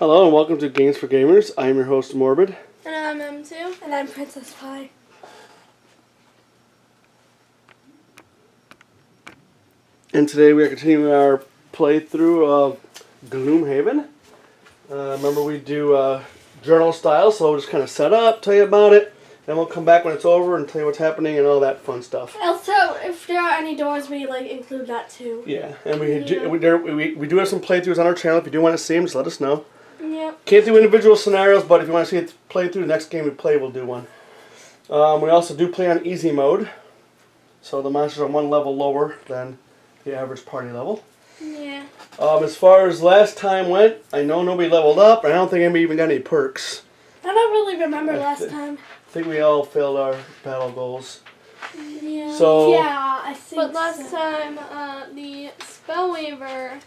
Hello and welcome to Games for Gamers. I am your host, Morbid. And I'm M2. And I'm Princess Pie. And today we are continuing our playthrough of Gloomhaven. Remember we do journal style, so we'll just kind of set up, tell you about it, then we'll come back when it's over and tell you what's happening and all that fun stuff. Also, if there are any doors, we include that too. Yeah, and we do have some playthroughs on our channel. If you do want to see them, just let us know. Yep. Can't do individual scenarios, but if you want to see it played through, the next game we play, we'll do one. We also do play on easy mode, so the monsters are one level lower than the average party level. Yeah. As far as last time went, I know nobody leveled up, and I don't think anybody even got any perks. I don't really remember last time. I think we all failed our battle goals. Yeah. So Yeah, I think But last so. time, the Spellweaver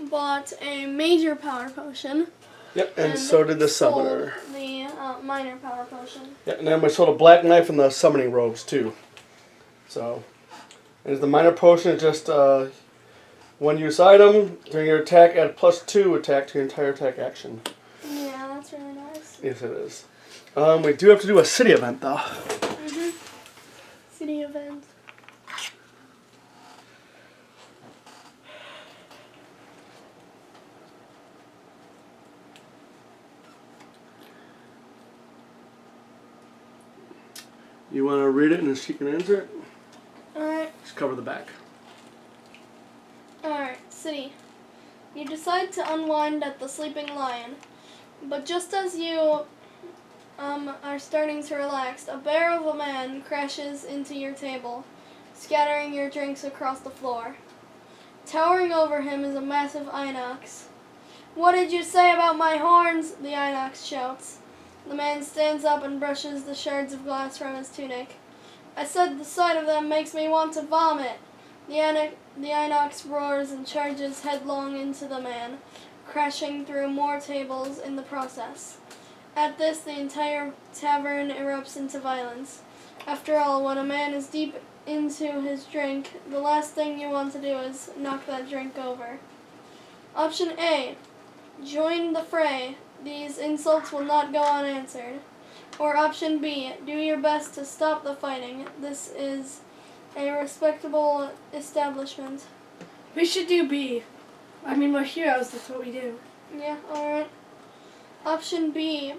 bought a major power potion. Yep, and so did the summoner. Sold the minor power potion. Yeah, and then we sold a black knife and the summoning robes too. So, and the minor potion is just one use item. During your attack, add +2 attack to your entire attack action. Yeah, that's really nice. Yes, it is. We do have to do a city event though. Mhm. City event. You want to read it and then she can answer it? Alright. Just cover the back. Alright, city. You decide to unwind at the Sleeping Lion, but just as you are starting to relax, a bear of a man crashes into your table, scattering your drinks across the floor. Towering over him is a massive inox. "What did you say about my horns?" the inox shouts. The man stands up and brushes the shards of glass from his tunic. "I said the sight of them makes me want to vomit." The inox roars and charges headlong into the man, crashing through more tables in the process. At this, the entire tavern erupts into violence. After all, when a man is deep into his drink, the last thing you want to do is knock that drink over. Option A. Join the fray. These insults will not go unanswered. Or option B. Do your best to stop the fighting. This is a respectable establishment. We should do B. I mean, we're heroes, that's what we do. Yeah, alright. Option B.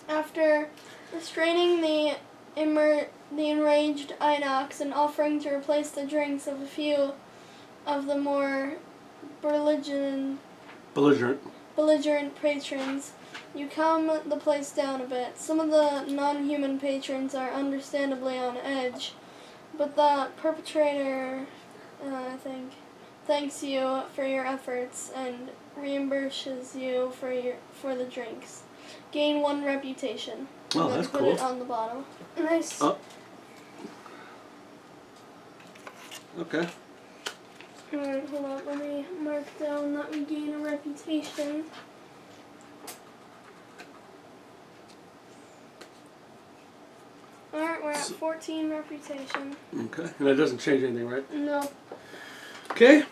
After restraining the enraged inox and offering to replace the drinks of a few of the more belligerent patrons, you calm the place down a bit. Some of the non-human patrons are understandably on edge, but the perpetrator, I think, thanks you for your efforts and reimburses you for the drinks. Gain 1 reputation. Oh, And then that's put cool. it on the bottle. Nice. Oh. Okay. Alright, hold on. Let me mark down that we gain a reputation. Alright, we're at 14 reputation. Okay. And that doesn't change anything, right? No. Okay.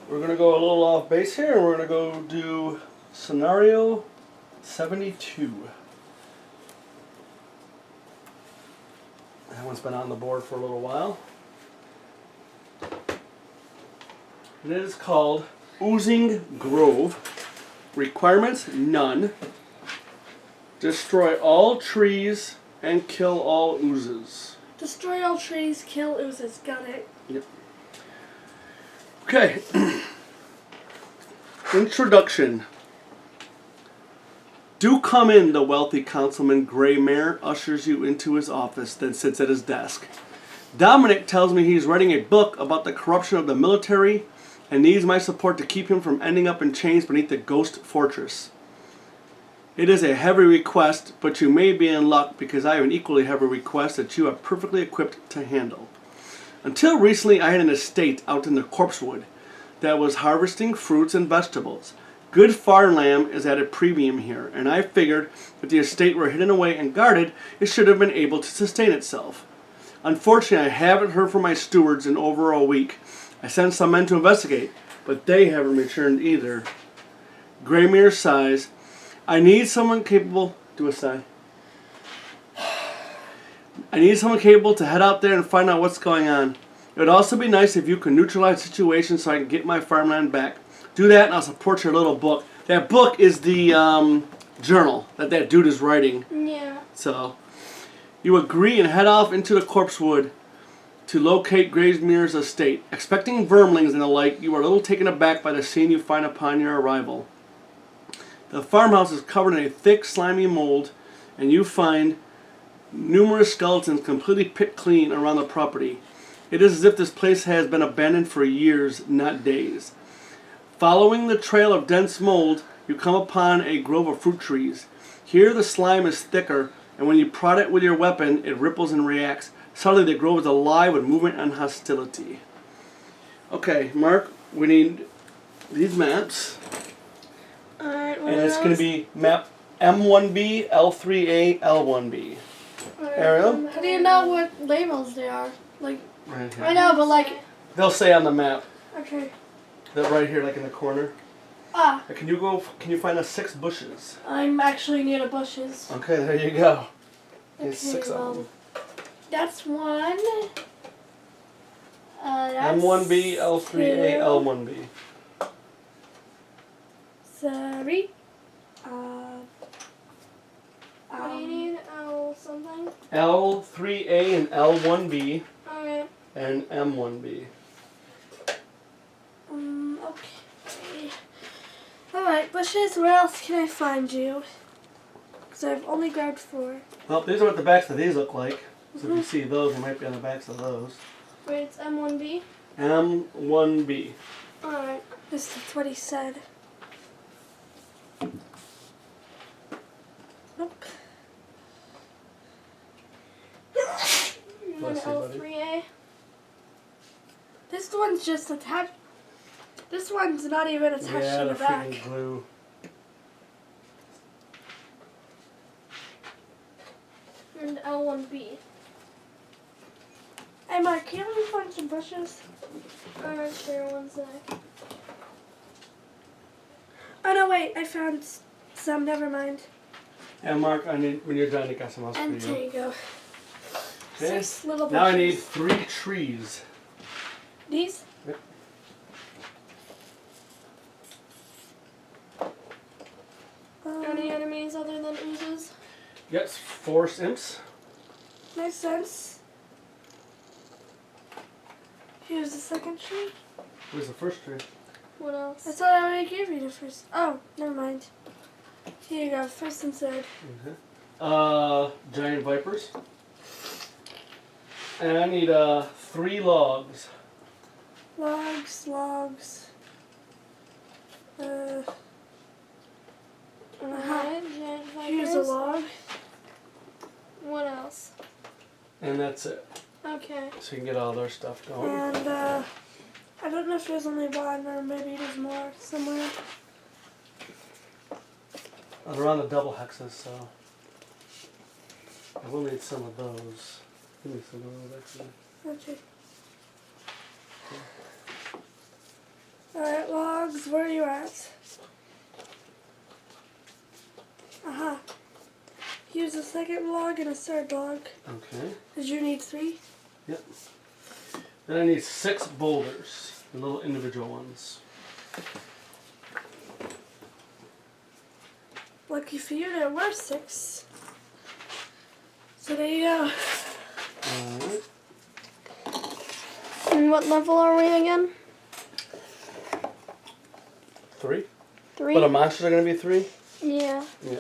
We're going to go a little off base here, and we're going to go do scenario 72. That one's been on the board for a little while. It is called Oozing Grove. Requirements, none. Destroy all trees and kill all oozes. Destroy all trees, kill oozes. Got it. Yep. Okay. Introduction. "Do come in," the wealthy councilman Greymare ushers you into his office, then sits at his desk. "Dominic tells me he's writing a book about the corruption of the military and needs my support to keep him from ending up in chains beneath the Ghost Fortress. It is a heavy request, but you may be in luck because I have an equally heavy request that you are perfectly equipped to handle. Until recently, I had an estate out in the Corpsewood that was harvesting fruits and vegetables. Good farmland is at a premium here, and I figured if the estate were hidden away and guarded, it should have been able to sustain itself. Unfortunately, I haven't heard from my stewards in over a week. I sent some men to investigate, but they haven't returned either. Graymere sighs. I need someone capable. Do a sigh. I need someone capable to head out there and find out what's going on. It would also be nice if you could neutralize the situation so I can get my farmland back. Do that and I'll support your little book. That book is the journal that dude is writing. Yeah. So, you agree and head off into the corpse wood to locate Graysmere's estate. Expecting vermlings and the like, you are a little taken aback by the scene you find upon your arrival. The farmhouse is covered in a thick, slimy mold, and you find numerous skeletons completely picked clean around the property. It is as if this place has been abandoned for years, not days. Following the trail of dense mold, you come upon a grove of fruit trees. Here the slime is thicker, and when you prod it with your weapon, it ripples and reacts. Suddenly the grove is alive with movement and hostility. Okay, Mark, we need these maps. Alright, And it's going to be map M1B, L3A, L1B. Ariel? How do you know what labels they are? Like, Right here. I know, but like, They'll say on the map. okay. They're right here, like in the corner. Ah, Can you find us 6 bushes? I'm actually near the bushes. Okay, there you go. There's Okay, 6 of them. That's one. That's M1B, L3A, L1B. Sorry. What do you need? Oh, something? L3A and L1B Okay. and M1B. Okay. Alright, bushes, where else can I find you? Because I've only grabbed 4. Well, these are what the backs of these look like. So if you see those, they might be on the backs of those. Wait, it's M1B? M1B. Alright. That's what he said. Nope. You want Bless you, buddy. L3A? This one's just attached. This one's not even attached Yeah, to the the back. freaking glue. And L1B. Hey Mark, can you help me find some bushes? Alright, sure, one sec. Oh no, wait, I found some, never mind. Yeah, Mark, I need when you're done, I got some else And for here you. you go. Okay. 6 little bushes. Now I need 3 trees. These? Yep. Any enemies other than oozes? Yes, 4 imps. Makes sense. Here's the second tree. Where's the first tree? What else? I thought I already gave you the first. Oh, never mind. Here you go, first and third. Okay. Giant vipers. And I need 3 logs. Logs. Alright, giant vipers. Here's a log. What else? And that's it. Okay. So you can get all their stuff going. And I don't know if there's only one or maybe there's more somewhere. They're on the double hexes, so I will need some of those. Give me some of those actually. Okay. Alright, logs, where are you at? Aha. Here's a second log and a third log. Okay. Did you need 3? Yep. Then I need 6 boulders, the little individual ones. Lucky for you, there were 6. So there you go. Alright. And what level are we again? 3. 3? But the monsters are going to be 3? Yeah. Yeah.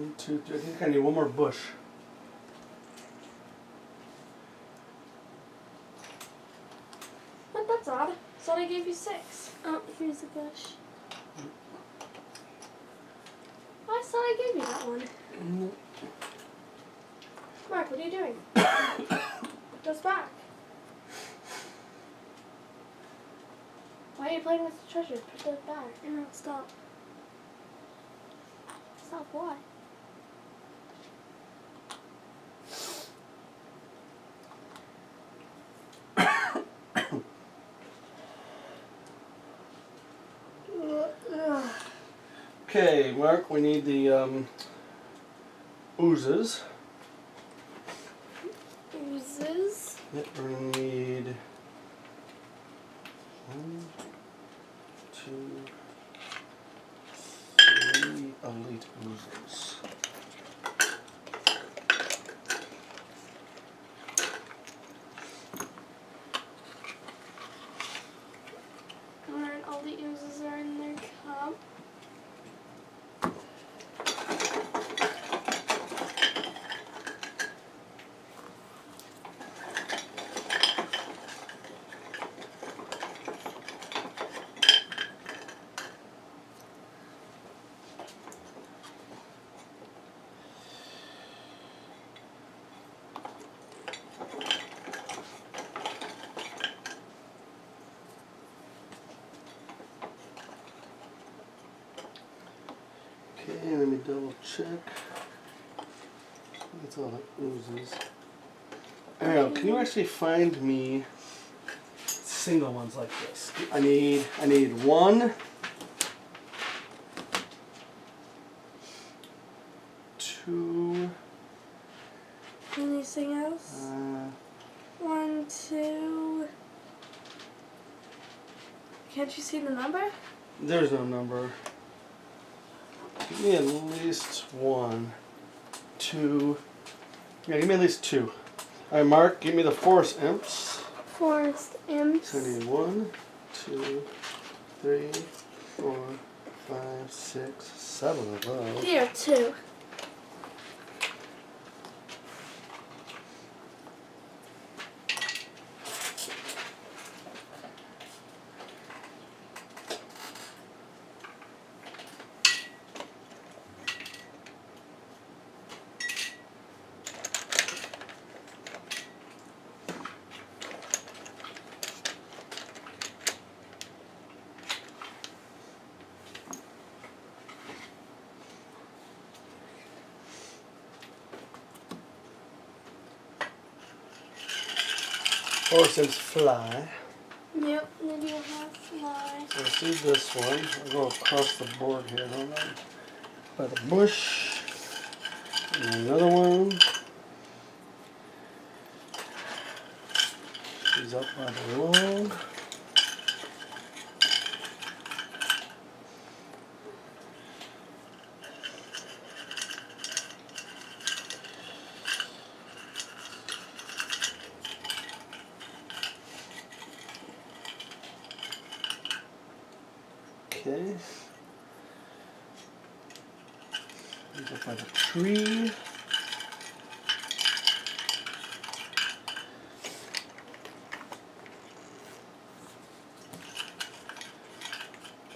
1, 2, 3. I think I need one more bush. But that's odd. Thought I gave you 6. Oh, here's a bush. I thought I gave you that one. Mark, what are you doing? Put those back. Why are you playing with the treasure? Put those back. No, stop. Stop what? Okay, Mark, we need the oozes. Oozes. Yep, we're gonna need 1, 2, 3 elite oozes. Alright, all the oozes are in their cup. Okay, let me double check. That's all the oozes. Ariel, can you actually find me single ones like this? I need 1, 2, Anything else? 1, 2. Can't you see the number? there's no number. Give me at least 1, 2. Yeah, give me at least 2. Alright, Mark, give me the forest imps. Forest imps. So I need 1, 2, 3, 4, 5, 6, 7 of those. Here, 2. Forest imps fly. Yep, then you'll have fly. So let's do this one. I'll go across the board here. Hold on. By the bush. And another one. She's up by the log. Okay. He's up by the tree.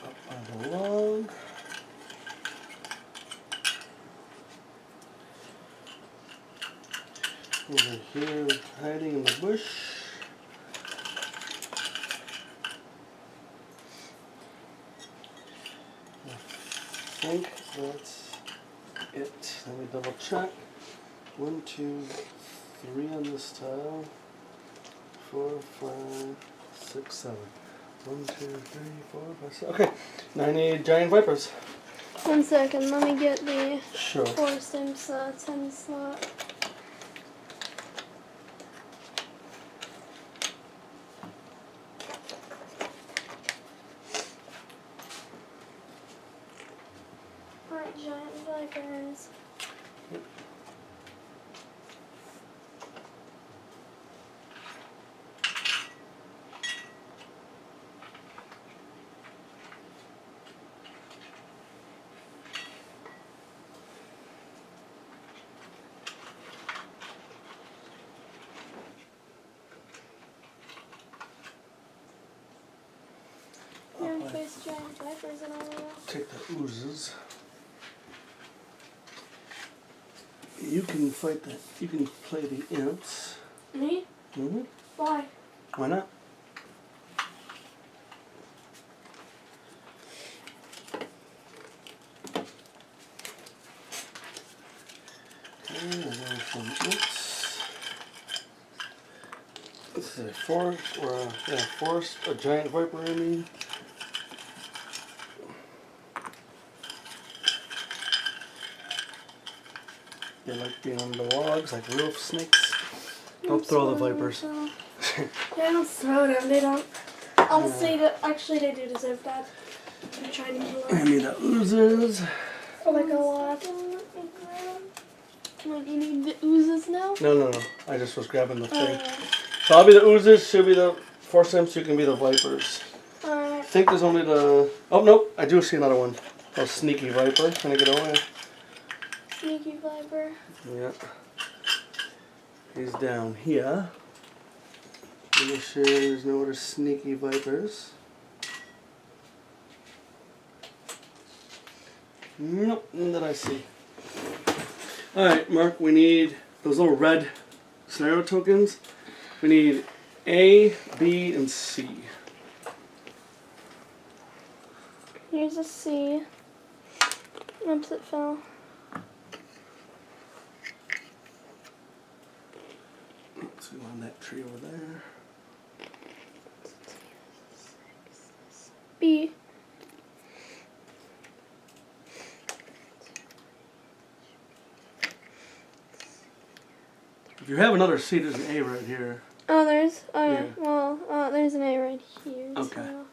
Up by the log. Over here, hiding in the bush. I think that's it. Let me double check. 1, 2, 3 on this tile. 4, 5, 6, 7. 1, 2, 3, 4, 5, 6. Okay, now I need giant vipers. 1 second, let me get the Sure. forest imps 10 slot. Alright, giant vipers. face giant vipers and all that. Take the oozes. You can fight the. You can play the imps. Me? Mm-hmm. Why? Why not? Okay, there's some imps. This is a forest, or forest, a giant viper. I mean. They like being on the logs, like real snakes. Don't throw the vipers. Yeah, don't throw them. They don't. I'll say that. Actually, they do deserve that. I'm trying to kill I them. mean the oozes. Like a lot. What, you need the oozes now? No. I just was grabbing the thing. Alright. So I'll be the oozes, she'll be the force imps, you can be the vipers. I Alright. think there's only the. Oh, nope, I do see another one. A sneaky viper. Can I get away? Sneaky viper. Yeah. He's down here. Make sure there's no other sneaky vipers. Nope, none that I see. Alright, Mark, we need those little red scenario tokens. We need A, B, and C. Here's a C. Oops, it fell. Let's go on that tree over there. B. If you have another C, there's an A right here. Oh, there's. Oh, yeah. Yeah. Well, there's an A right here. Okay. So.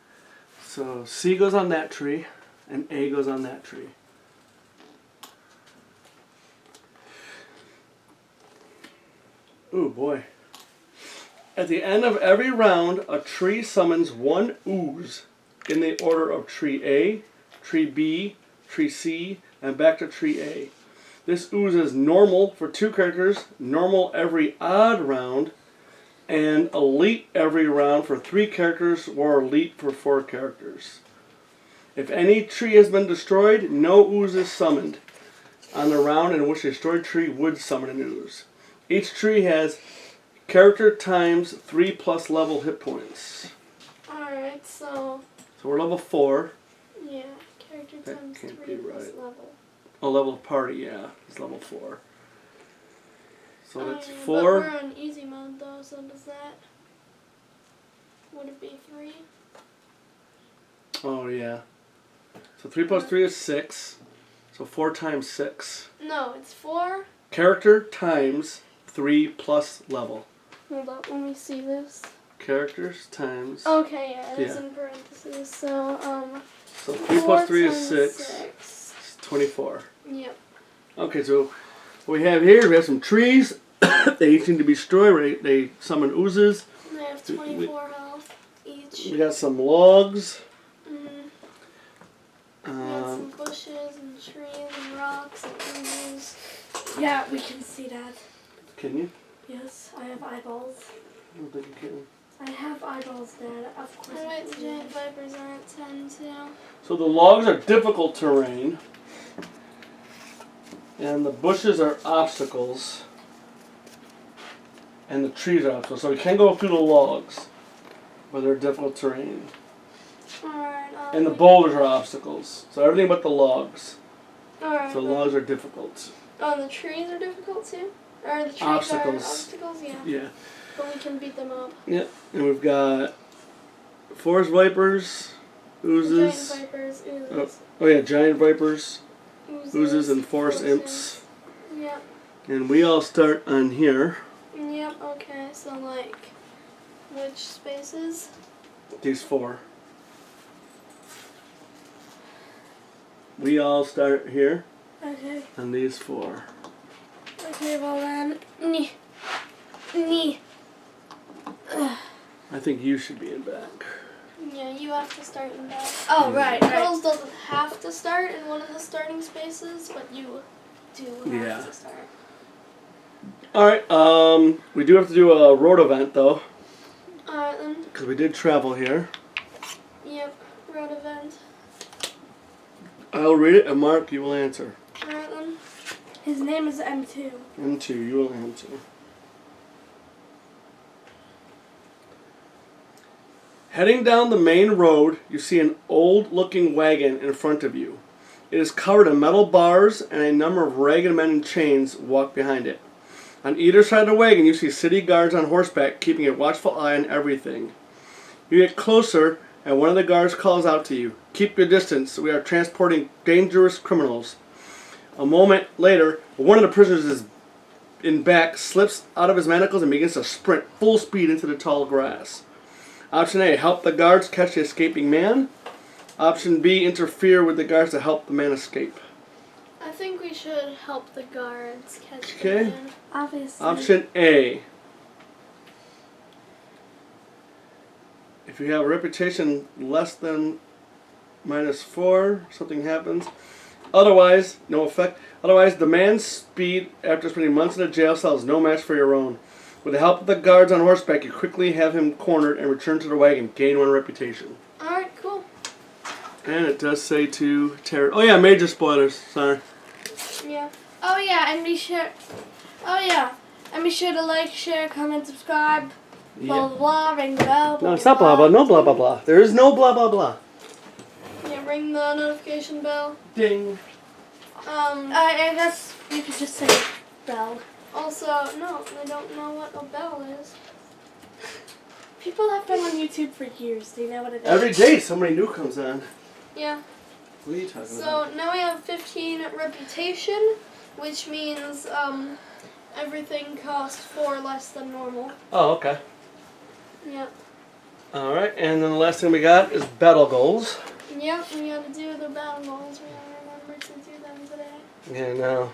So C goes on that tree, and A goes on that tree. Ooh, boy. At the end of every round, a tree summons one ooze in the order of tree A, tree B, tree C, and back to tree A. This ooze is normal for 2 characters, normal every odd round, and elite every round for 3 characters, or elite for 4 characters. If any tree has been destroyed, no ooze is summoned on the round in which a destroyed tree would summon an ooze. Each tree has character times 3+ level hit points. Alright, so. So we're level 4. Yeah, character That times can't 3 be plus right. level. Oh, level of party, yeah. It's level 4. So that's Yeah, 4. But we're on easy mode though, so does that. Would it be 3? Oh, yeah. So 3 plus 3 is 6. So 4 times 6. No, it's 4. Character times 3+ level. Hold up, let me see this. Characters times. Okay, yeah, it is Yeah. in parentheses. So, So 3 4 plus 3 is times 6. It's 24. Yep. Okay, so what we have here, we have some trees. They each need to be destroyed. They summon oozes. They have 24 health each. We got some logs. Mm-hmm. We got some bushes and trees and rocks and oozes. Yeah, we can see that. Can you? Yes, I have eyeballs. I don't think you can. I have eyeballs, Dad. Of course. I Alright, can the see giant that. vipers are at 10 too. So the logs are difficult terrain. And the bushes are obstacles. And the trees are obstacles. So we can go through the logs. But they're difficult terrain. Alright, And the boulders are obstacles. So everything but the logs. Alright. So logs are difficult. Oh, the trees are difficult too? Or the trees Obstacles. are obstacles? Yeah. Yeah. But we can beat them up. Yep. And we've got forest vipers, oozes. Giant vipers, oozes. Oh yeah, giant vipers, Oozes, oozes, and forest imps. Yep. And we all start on here. Yep, okay. So, like, which spaces? These 4. We all start here Okay. on these 4. Okay, well then. Knee. I think you should be in back. Yeah, you have to start in back. Oh, right. Puddles doesn't have to start in one of the starting spaces, but you do have Yeah. to start. Alright, we do have to do a road event though. Alright then. Because we did travel here. Yep. road event. I'll read it, and Mark, you will answer. Alright then. His name is M2. M2, you will answer. Heading down the main road, you see an old-looking wagon in front of you. It is covered in metal bars, and a number of ragged men in chains walk behind it. On either side of the wagon, you see city guards on horseback keeping a watchful eye on everything. You get closer, and one of the guards calls out to you, "Keep your distance, we are transporting dangerous criminals." A moment later, one of the prisoners is in back, slips out of his manacles and begins to sprint full speed into the tall grass. Option A, help the guards catch the escaping man. Option B, interfere with the guards to help the man escape. I think we should help the guards catch Okay. the man. Obviously. Option A. If you have a reputation less than -4, something happens. Otherwise, no effect. Otherwise, the man's speed after spending months in a jail cell is no match for your own. With the help of the guards on horseback, you quickly have him cornered and return to the wagon. Gain 1 reputation. Alright, cool. And it does say to terror. Oh yeah, major spoilers. Sorry. Yeah. Oh yeah, and be sure. Oh yeah, and be sure to like, share, comment, subscribe. Blah blah blah. Ring the bell. No, it's not blah blah. No blah blah blah. There is no blah blah blah. Yeah, ring the notification bell. Ding. I guess you could just say bell. Also, no, I don't know what a bell is. People have been on YouTube for years. They know what it is. Every day somebody new comes on. Yeah. What are you talking So about? now we have 15 reputation, which means everything costs 4 less than normal. Oh, okay. Yep. Alright, and then the last thing we got is battle goals. Yep, we gotta do the battle goals. We gotta remember to do them today. Yeah, no.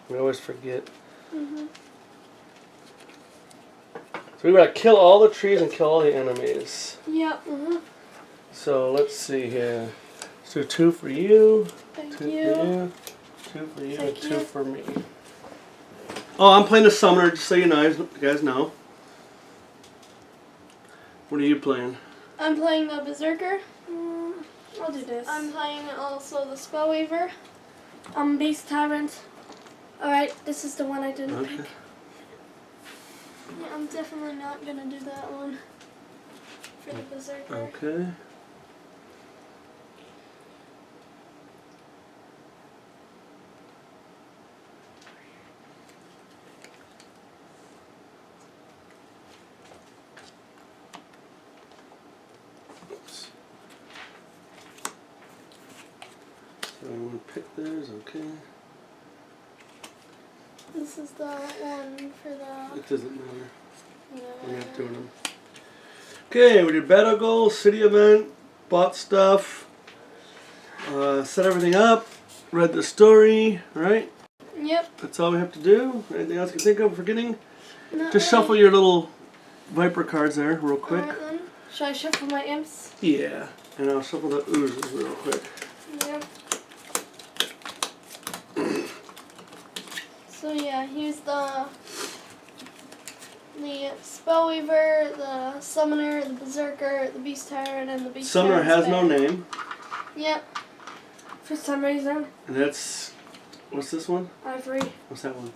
We always forget. Mhm. So we gotta kill all the trees and kill all the enemies. Yep. Mhm. So let's see here. Let's do 2 for you, Thank 2 you. for you, 2 for you, Thank and 2 you. for me. Oh, I'm playing the summoner, just so you guys know. What are you playing? I'm playing the Berserker. I'll do this. I'm playing also the Spellweaver. Beast Tyrant. Alright, this is the one I didn't Okay. pick. Yeah, I'm definitely not gonna do that one for the Berserker. Okay. Oops. So I'm gonna pick theirs, okay. This is the one for the. It doesn't matter. We're not doing Yeah. them. Okay, we did battle goals, city event, bought stuff, set everything up, read the story, right? Yep. That's all we have to do. Anything else you can think of forgetting? Not Just shuffle your little Viper cards there real quick. Alright then. Should I shuffle my imps? Yeah, and I'll shuffle the oozes real quick. Yep. So yeah, here's the Spellweaver, the Summoner, the Berserker, the Beast Tyrant, and the Beast Summoner Tyrant's has no Bear. name, Yep. For some reason, and that's, what's this one? Ivory. What's that one?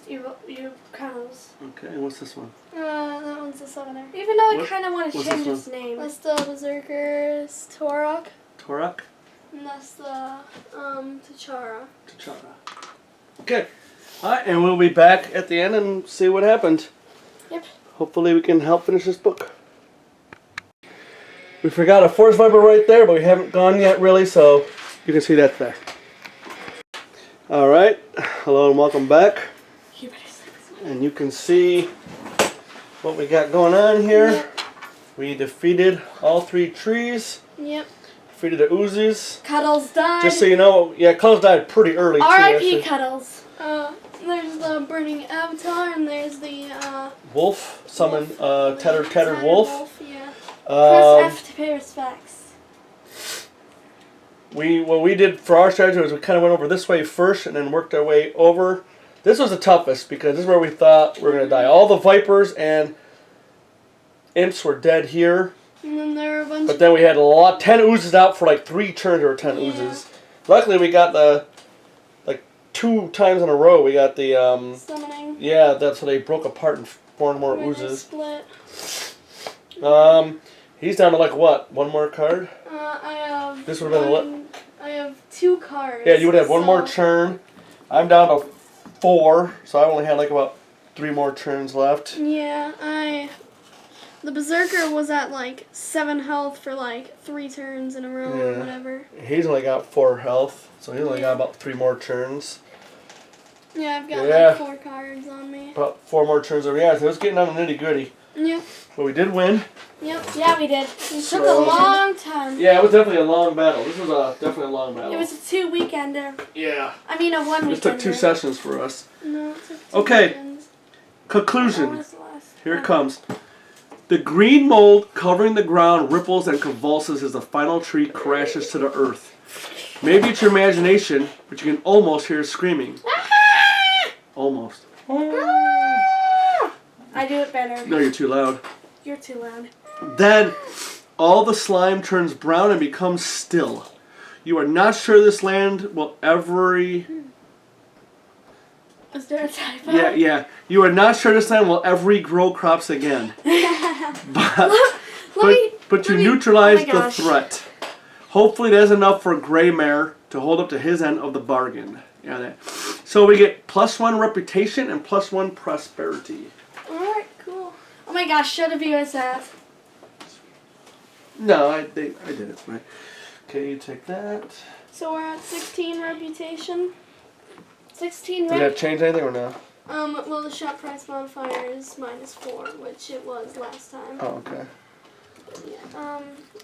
You Carlos. Okay, and what's this one? That one's the Summoner. Even though I What- kind of want to what's change this its name. That's the Berserker's Torok, Torak? and that's the T'Chara. T'Chara. Okay. Alright, and we'll be back at the end and see what happened. Yep. Hopefully we can help finish this book. We forgot a Forest Viper right there, but we haven't gone yet really, so you can see that there. Alright, hello and welcome back. You better sleep. And you can see what we got going on here. Yep. We defeated all 3 trees, Yep. defeated the Oozes. Cuddles died. Just so you know, yeah, Cuddles died pretty early too. R.I.P. actually. Cuddles. There's the Burning Avatar, and there's the Wolf, summon wolf, the tattered wolf. Yeah. Press F to pay respects. What we did for our strategy was we kind of went over this way first and then worked our way over. This was the toughest because this is where we thought we were going to die. All the Vipers and Imps were dead here. And then there are a bunch But then we had 10 oozes out for like 3 turns or 10 Yeah. oozes. Luckily we got the, like 2 times in a row we got the, summoning. yeah, that's how they broke apart and formed more Where they oozes. split. He's down to like what? 1 more card? I have This would have been I have 2 cards. Yeah, you would have 1 more so- turn. I'm down to 4, so I only had like about 3 more turns left. Yeah, the Berserker was at like 7 health for like 3 turns in a row or Yeah. whatever. He's only got 4 health, so he's only Yeah. got about 3 more turns. Yeah, I've got Yeah. like 4 cards on me. About 4 more turns over. Yeah, so it was getting down to nitty gritty. Yep. But we did win. Yep. Yeah, we did. It So- took a long time. Yeah, it was definitely a long battle. This was definitely a long battle. It was a 2-weekender. Yeah. I mean, a 1 This took 2 weekender. sessions for us. No, it took 2 Okay. seconds. Conclusion. What was the last Here it one? comes. The green mold covering the ground ripples and convulses as the final tree crashes to the earth. Maybe it's your imagination, but you can almost hear it screaming. Almost. I do it better. No, you're too loud. You're too loud. Then, all the slime turns brown and becomes still. You are not sure this land will ever... Is there a typo? Yeah. You are not sure this land will ever grow crops again. But you neutralize oh my the gosh. threat. Hopefully that's enough for Grey Mare to hold up to his end of the bargain. Yeah, that. So we get +1 reputation and +1 prosperity. Alright, cool. Oh my gosh, show the viewers that. No, I did it right. Okay, you take that. So we're at 16 reputation. 16 Did that change anything or no? Well, the shop price modifier is -4, which it was last time. Oh, okay. Yeah.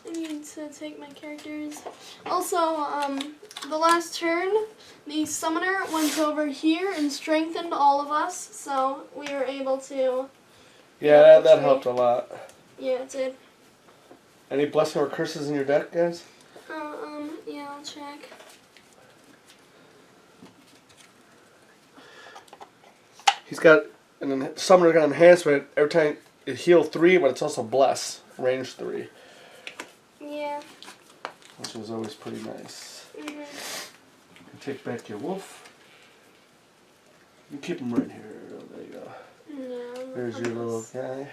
I need to take my characters. Also, the last turn, the summoner went over here and strengthened all of us, so we were able to. Yeah, that helped a lot. Yeah, it did. Any blessing or curses in your deck, guys? Yeah, I'll check. He's got summoner got enhancement every time it heal 3, but it's also bless, range 3, Yeah. which is always pretty nice. Mhm. You take back your wolf. You keep him right here. Oh, there you go. Yeah. There's your little guy.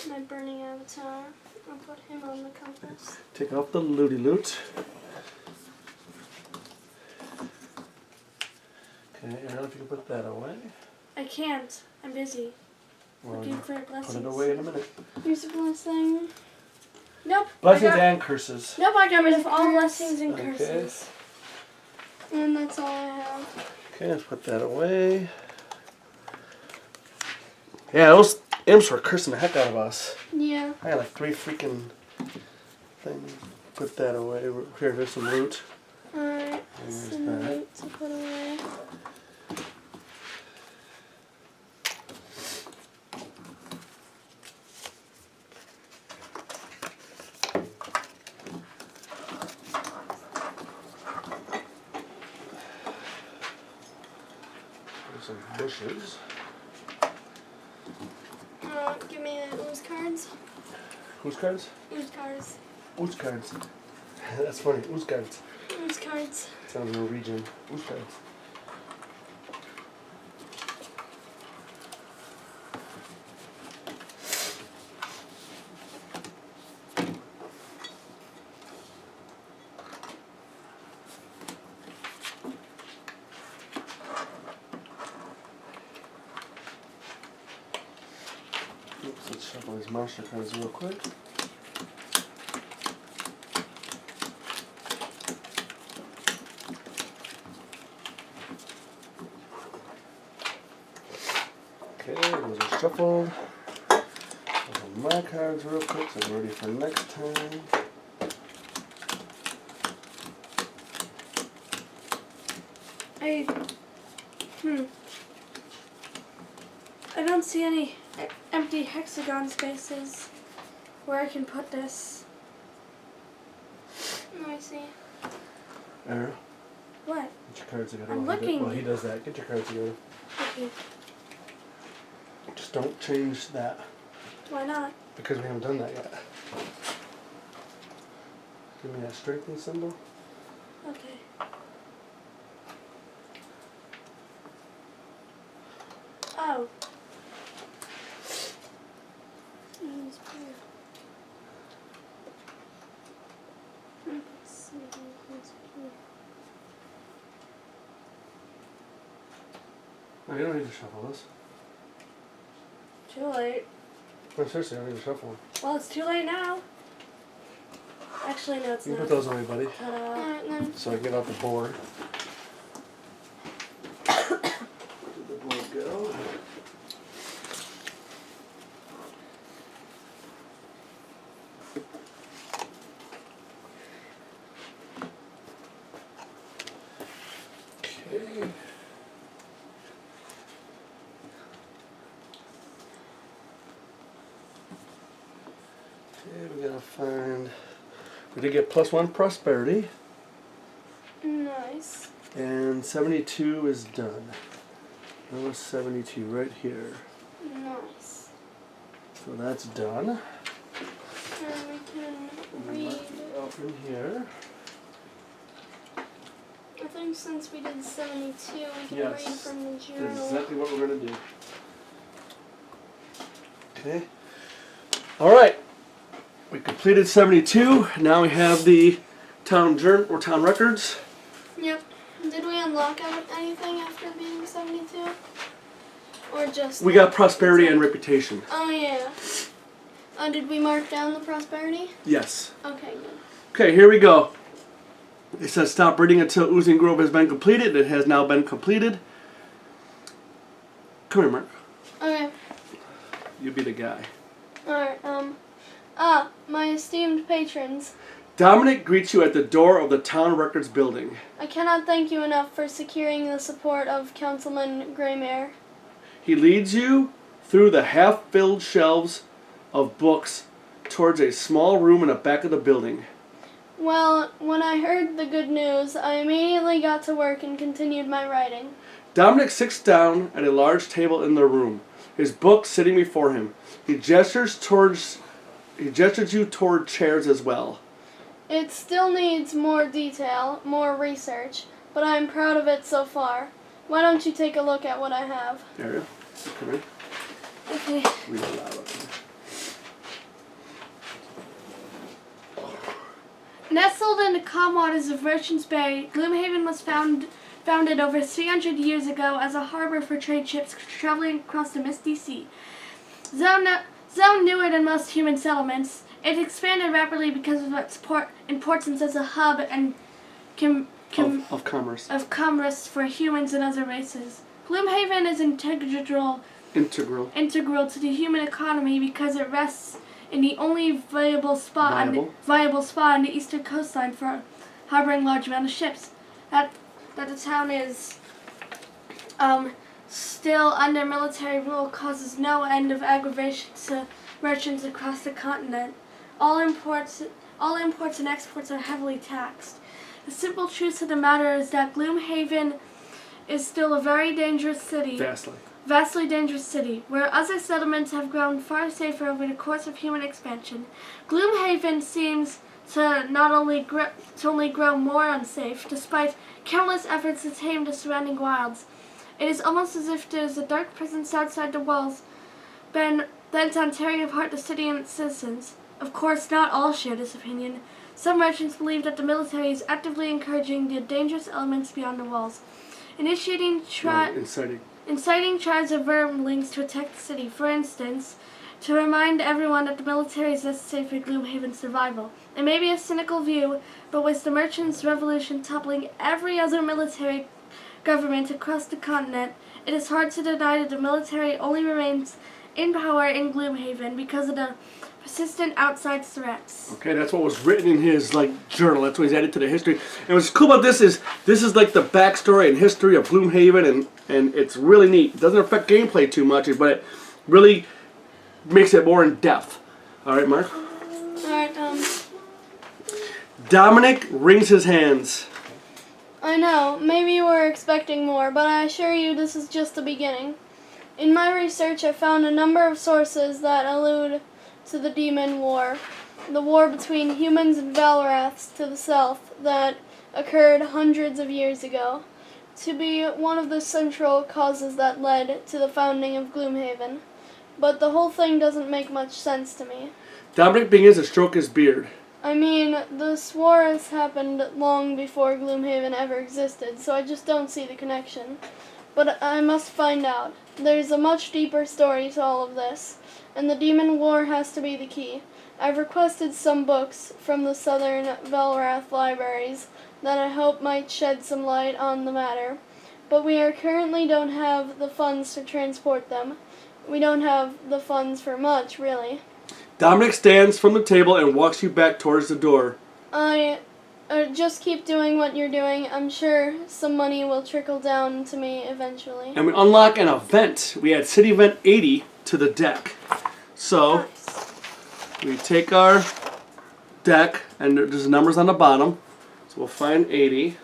My burning avatar. I'll put him on the compass. Take off the looty loot. Okay, Aaron, if you can put that away. I can't. I'm busy. Well, Looking you for blessings. put it away in a minute. Here's a blessing. Nope. Blessings I got, and curses. nope, I got rid of all Curse. blessings and Okay. curses. And that's all I have. Okay, let's put that away. Yeah, those imps were cursing the heck out of us. Yeah. I had like 3 freaking things. Put that away. Here, there's some loot. Alright. There's Some that. loot to put away. There's some bushes. Give me the ooze cards. Whose cards? Ooze cards. Whose cards? That's funny. Whose cards? Ooze cards. Sounds Norwegian. Whose cards? Oops, let's shuffle these monster cards real quick. Okay, those are shuffled. Shuffle my cards real quick so I'm ready for next time. I don't see any empty hexagon spaces where I can put this. Let me see. Arrow, What? get your cards together. I'm while he looking. while he does that, get your cards together. Okay. Just don't change that. Why not? Because we haven't done that yet. Give me that strengthening symbol. Okay. Oh. No, you don't need to shuffle this. Too late. No, seriously, I don't need to shuffle them. Well, it's too late now. Actually, no, it's You can not. put those away, buddy. Ta-da. Alright then. So I get out the board. Where did the board go? Okay. Okay, we gotta find. We did get +1 prosperity. Nice. And 72 is done. That was 72 right here. Nice. So that's done. And we can read. Up in here. I think since we did 72, we can Yes. read from the That's journal. exactly what we're going to do. Okay. All right. We completed 72. Now we have the town journal or town records. Yep. Did we unlock anything after being 72? Or just... We got prosperity and reputation. Oh, yeah. Did we mark down the prosperity? Yes. Okay, good. Okay, here we go. It says stop reading until Oozing Grove has been completed. It has now been completed. Come here, Mark. Okay. You be the guy. Alright, my esteemed patrons, Dominic greets you at the door of the town records building. I cannot thank you enough for securing the support of Councilman Greymare. He leads you through the half-filled shelves of books towards a small room in the back of the building. Well, when I heard the good news, I immediately got to work and continued my writing. Dominic sits down at a large table in the room, his book sitting before him. He gestures you toward chairs as well. It still needs more detail, more research, but I am proud of it so far. Why don't you take a look at what I have? Ariel, come here. Okay. Read it loud. Okay. Nestled in the calm waters of Merchant's Bay, Gloomhaven was founded over 300 years ago as a harbor for trade ships traveling across the misty sea. Though newer than most human settlements, it expanded rapidly because of its importance as a hub and Of commerce. of commerce for humans and other races. Gloomhaven is integral to the human economy because it rests in the only viable spot on the eastern coastline for harboring large amount of ships. That the town is still under military rule causes no end of aggravation to merchants across the continent. All imports and exports are heavily taxed. The simple truth of the matter is that Gloomhaven is still a very dangerous city. Vastly dangerous city, where other settlements have grown far safer over the course of human expansion. Gloomhaven seems to only grow more unsafe, despite countless efforts to tame the surrounding wilds. It is almost as if there is a dark presence outside the walls, bent on tearing apart the city and its citizens. Of course, not all share this opinion. Some merchants believe that the military is actively encouraging the dangerous elements beyond the walls, inciting tribes of vermlings to attack the city. For instance, to remind everyone that the military is necessary for Gloomhaven's survival. It may be a cynical view, but with the merchants' revolution toppling every other military government across the continent, it is hard to deny that the military only remains in power in Gloomhaven because of the persistent outside threats. Okay, that's what was written in his journal. That's what he's added to the history. And what's cool about this is like the backstory and history of Gloomhaven, and it's really neat. It doesn't affect gameplay too much, but it really makes it more in depth. All right, Mark. Alright, Dominic wrings his hands. I know, maybe you were expecting more, but I assure you this is just the beginning. In my research, I found a number of sources that allude to the Demon War, the war between humans and Valraths to the south that occurred hundreds of years ago, to be one of the central causes that led to the founding of Gloomhaven. But the whole thing doesn't make much sense to me. Dominic begins to stroke his beard. I mean, this war has happened long before Gloomhaven ever existed, so I just don't see the connection. But I must find out. There's a much deeper story to all of this, and the Demon War has to be the key. I've requested some books from the Southern Valrath libraries that I hope might shed some light on the matter, but we currently don't have the funds to transport them. We don't have the funds for much, really. Dominic stands from the table and walks you back towards the door. Just keep doing what you're doing. I'm sure some money will trickle down to me eventually. And we unlock an event. We add City Event 80 to the deck. So, we take our deck, and there's numbers on the bottom. So we'll find 80.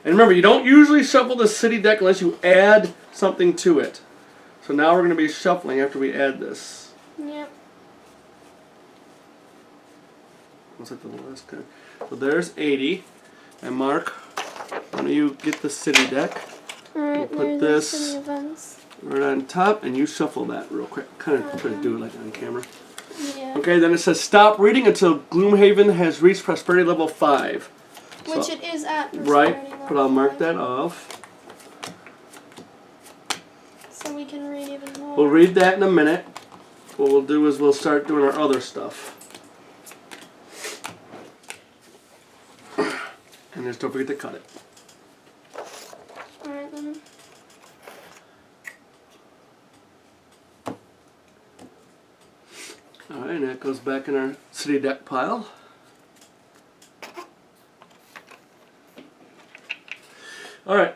And remember, you don't usually shuffle the city deck unless you add something to it. So now we're going to be shuffling after we add this. Yep. Looks like the last card. So there's 80. And Mark, why don't you get the city deck? Alright, We'll put there's the this city events. right on top, and you shuffle that real quick. Kind of try to do it like on camera. Yeah. Okay, then it says stop reading until Gloomhaven has reached prosperity level 5. Which So- it is at Right, prosperity but I'll level mark 5, that off. so we can read even more. We'll read that in a minute. What we'll do is we'll start doing our other stuff. And just don't forget to cut it. Alright then. Alright, and that goes back in our city deck pile. Alright,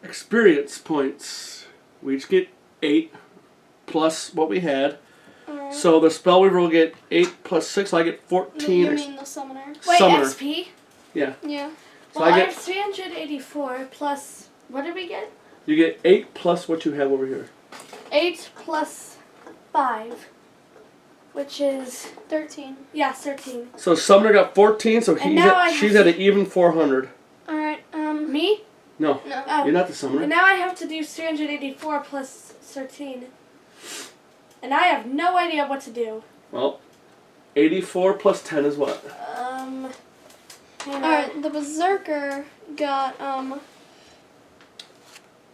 experience points. We each get 8 plus what we had. Alright. So the spell weaver will get 8 plus 6, so I get 14. You mean the summoner? Wait, Summoner. XP? Yeah. Yeah. So Well, I I get, have 384 plus. What did we get? you get 8 plus what you have over here. 8 plus 5, which is 13. 13. So Summoner got 14, so And now I she's have at an even 400. Alright, Me? No, no. Oh. you're not the Summoner. And now I have to do 384 plus 13. And I have no idea what to do. Well, 84 plus 10 is what? Hang on. Alright, the Berserker got,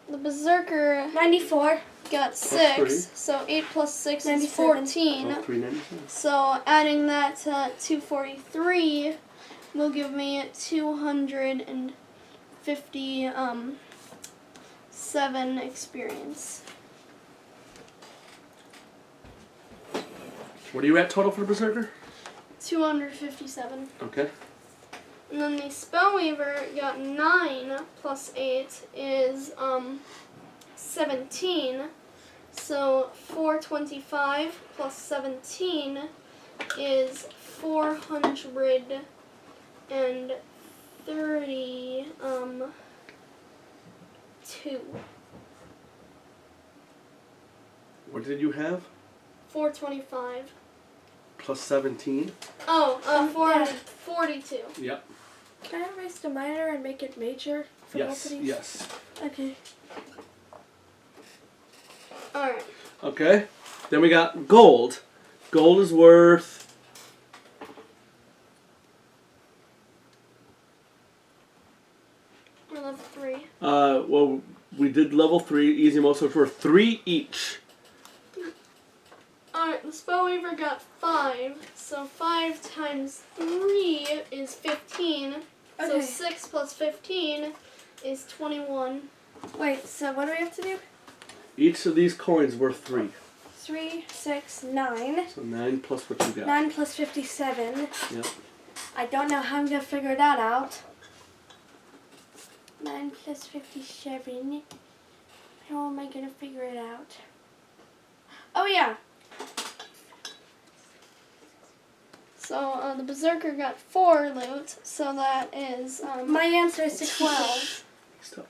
the Berserker 94. got three. 6, so 8 plus 6 is 97. 14. Oh, 397. So adding that to 243 will give me 257 experience. What are you at total for the Berserker? 257. Okay. And then the Spellweaver got 9 plus 8 is 17. So 425 plus 17 is 432. What did you have? 425. Plus 17? Oh, Yeah. 442. Yep. Can I erase the minor and make it major for both Yes, of these? yes. Okay. Alright. Okay. Then we got gold. Gold is worth... We're level 3. well, we did level 3, easy mode, so it's worth 3 each. Alright, the Spellweaver got 5, so 5 times 3 is 15. So Okay. 6 plus 15 is 21. Wait, so what do we have to do? Each of these coins worth 3. 3, 6, 9. So 9 plus what you got. 9 plus 57. Yep. I don't know how I'm going to figure that out. 9 plus 57. How am I going to figure it out? Oh, yeah. So the Berserker got 4 loot, so that is My answer is 12. Stop.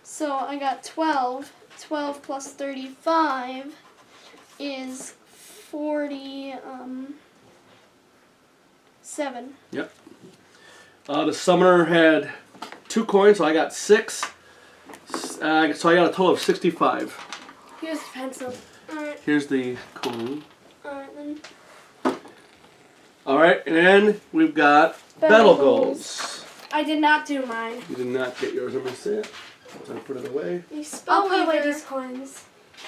so I got 12. 12 plus 35 is 47. Yep. The summoner had 2 coins, so I got 6. So I got a total of 65. Here's the pencil. Alright, Here's the coin. alright then. Alright, and then we've got battle goals. I did not do mine. You did not get yours. I'm going to see it. So I put it away. The I'll put away Spellweaver these coins.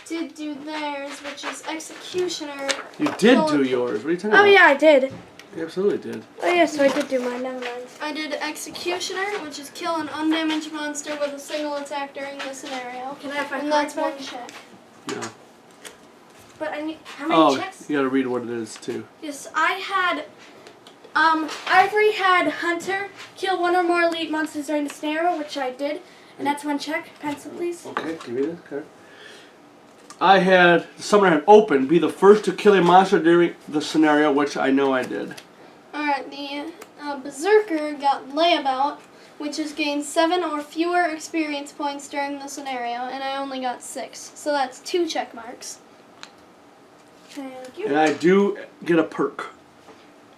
did do theirs, which is Executioner. You did do yours. What are you talking about? Oh yeah, I did. You absolutely did. Oh yeah, so I did do mine. Never mind. I did Executioner, which is kill an undamaged monster with a single attack during the scenario. Can I have my And cards that's one back? check. No. But I need how many Oh, checks? you got to read what it is, too. Yes, I had. Ivory had Hunter kill one or more elite monsters during the scenario, which I did, and that's one check. Pencil, please. Okay, give me the card. I had the summoner had open be the first to kill a monster during the scenario, which I know I did. Alright, the Berserker got Layabout, which is gained 7 or fewer experience points during the scenario, and I only got 6. So that's 2 check marks. Thank you. And I do get a perk.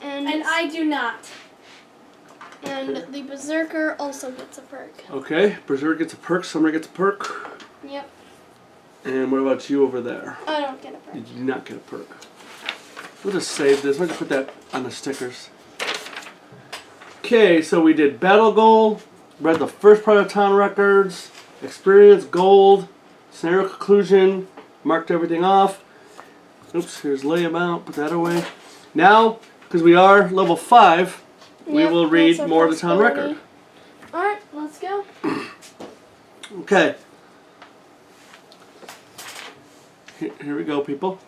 And I do not. And the Berserker also gets a perk. Okay, Berserker gets a perk, Summoner gets a perk. Yep, And what about you over there? I don't get a perk. You do not get a perk. We'll just save this. We'll just put that on the stickers. Okay, so we did Battle Goal, read the first part of town records, Experience Gold, Scenario Conclusion, marked everything off. Oops, here's Layabout, put that away. Now, because we are level 5, we Yep, will read that's our more of the town possibility. record. Alright, let's go. Okay. Here we go, people.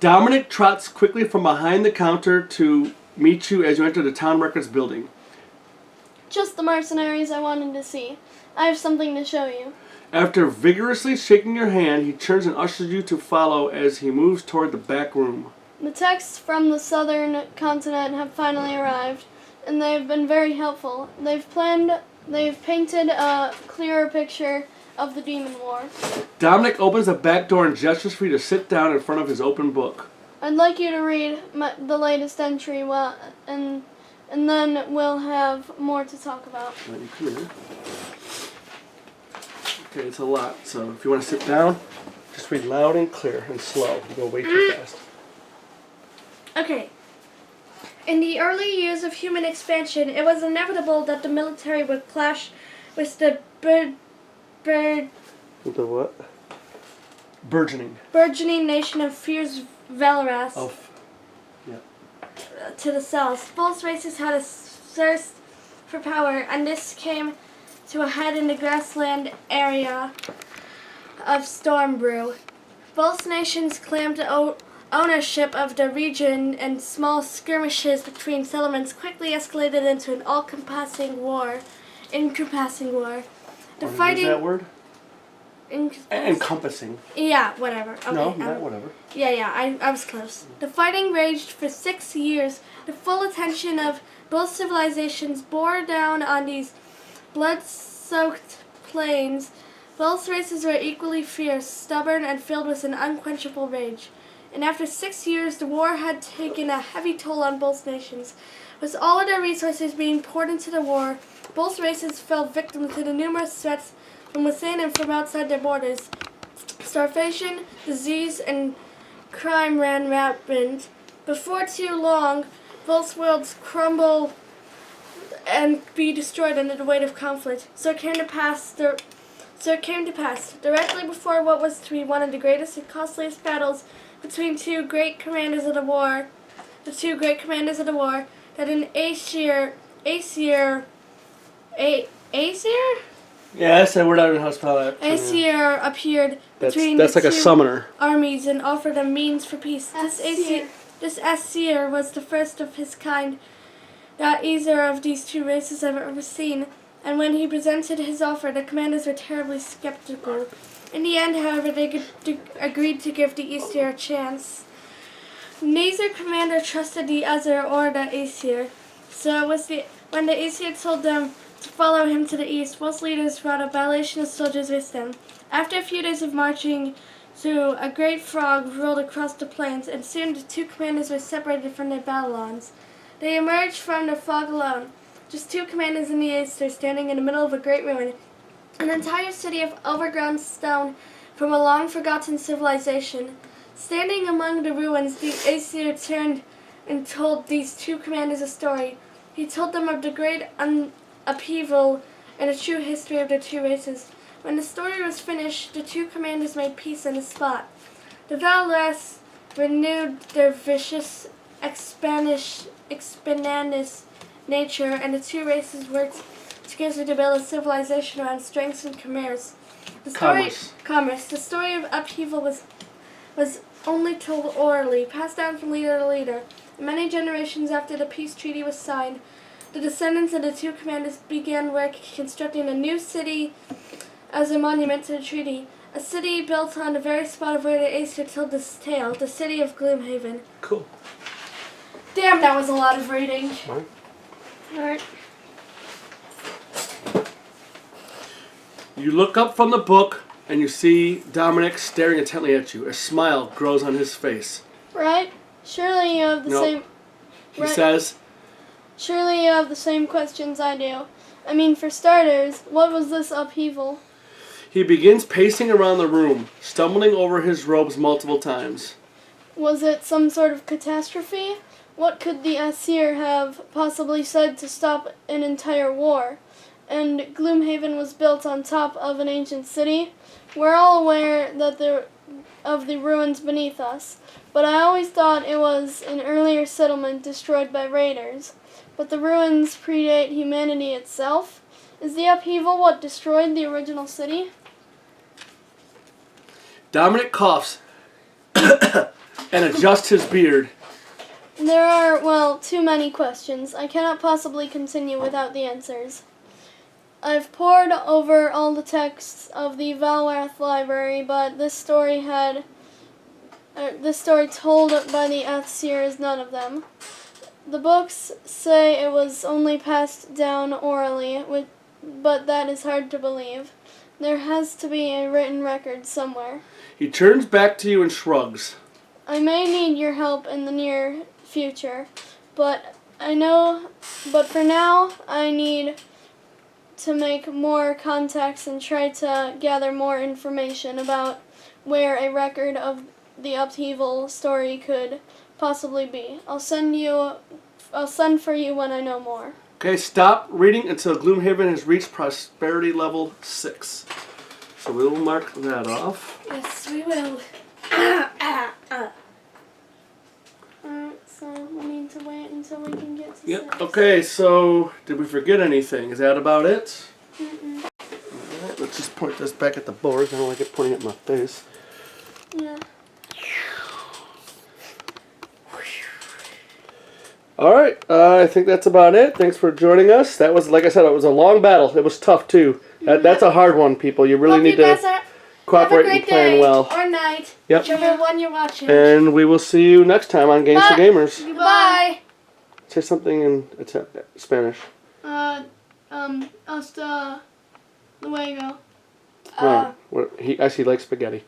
Dominic trots quickly from behind the counter to meet you as you enter the town records building. Just the mercenaries I wanted to see. I have something to show you. After vigorously shaking your hand, he turns and ushers you to follow as he moves toward the back room. The texts from the southern continent have finally arrived, and they've been very helpful. They've painted a clearer picture of the Demon War. Dominic opens the back door and gestures for you to sit down in front of his open book. I'd like you to read the latest entry, and then we'll have more to talk about. Let me come here. Okay, it's a lot, so if you want to sit down, just read loud and clear and slow. You go way too fast. Okay. In the early years of human expansion, it was inevitable that the military would clash with the With the what? burgeoning nation of fierce Valoras Oh, yeah. to the south. Both races had a thirst for power, and this came to a head in the grassland area of Stormbrew. Both nations claimed ownership of the region, and small skirmishes between settlements quickly escalated into an all-encompassing war. The fighting. Use that word? Encompass- Encompassing. Yeah, whatever. Okay, No, not whatever. Yeah, I was close. The fighting raged for 6 years. The full attention of both civilizations bore down on these blood-soaked plains. Both races were equally fierce, stubborn, and filled with an unquenchable rage. And after 6 years, the war had taken a heavy toll on both nations. With all of their resources being poured into the war, both races fell victim to the numerous threats from within and from outside their borders. Starvation, disease, and crime ran rampant. Before too long, both worlds crumble and be destroyed under the weight of conflict. So it came to pass, directly before what was to be one of the greatest and costliest battles between the two great commanders of the war, that an Aesir? Yeah, I said we're not even how to spell that. Aesir appeared between That's the like a two summoner. armies and offered a means for peace. This Aesir was the first of his kind that either of these two races have ever seen, and when he presented his offer, the commanders were terribly skeptical. In the end, however, they agreed to give the Aesir a chance. Neither commander trusted the other or the Aesir, so when the Aesir told them to follow him to the east, both leaders brought a violation of soldiers with them. After a few days of marching So a great frog rolled across the plains, and soon the two commanders were separated from their battle-lines. They emerged from the fog alone, just two commanders in the Aesir standing in the middle of a great ruin, an entire city of overgrown stone from a long-forgotten civilization. Standing among the ruins, the Aesir turned and told these two commanders a story. He told them of the great upheaval and the true history of the two races. When the story was finished, the two commanders made peace on the spot. The Valras renewed their vicious, expansionist nature, and the two races worked together to build a civilization around strengths and commerce. The story of upheaval was only told orally, passed down from leader to leader. Many generations after the peace treaty was signed, the descendants of the two commanders began work constructing a new city as a monument to the treaty. A city built on the very spot of where the Aesir told this tale, the city of Gloomhaven. Cool. Damn, that was a lot of reading. Alright. You look up from the book and you see Dominic staring intently at you. A smile grows on his face. Right? Surely you have the same... He says, Surely you have the same questions I do. I mean, for starters, what was this upheaval? he begins pacing around the room, stumbling over his robes multiple times. Was it some sort of catastrophe? What could the Aesir have possibly said to stop an entire war? And Gloomhaven was built on top of an ancient city. We're all aware that of the ruins beneath us, but I always thought it was an earlier settlement destroyed by raiders. But the ruins predate humanity itself. Is the upheaval what destroyed the original city? Dominic coughs and adjusts his beard. There are, well, too many questions. I cannot possibly continue without the answers. I've pored over all the texts of the Valrath library, but this story told by the Aesir is none of them. The books say it was only passed down orally, but that is hard to believe. There has to be a written record somewhere. He turns back to you and shrugs. I may need your help in the near future, but for now, I need to make more contacts and try to gather more information about where a record of the upheaval story could possibly be. I'll send for you when I know more. Okay, stop reading until Gloomhaven has reached prosperity level 6. So we will mark that off. Yes, we will. Alright, so we need to wait until we can get to 6. Okay, so did we forget anything? Is that about it? Mm-mm. Alright, let's just point this back at the board. I don't like it pointing at my face. Yeah. Alright, I think that's about it. Thanks for joining us. That was, like I said, it was a long battle. It was tough, too. That's a hard one, people. You really need to cooperate and plan well. Or night. Yep. Whichever one you're watching. And we will see you next time on Games for Gamers. Goodbye. Say something in Spanish. Hasta luego. I see like spaghetti.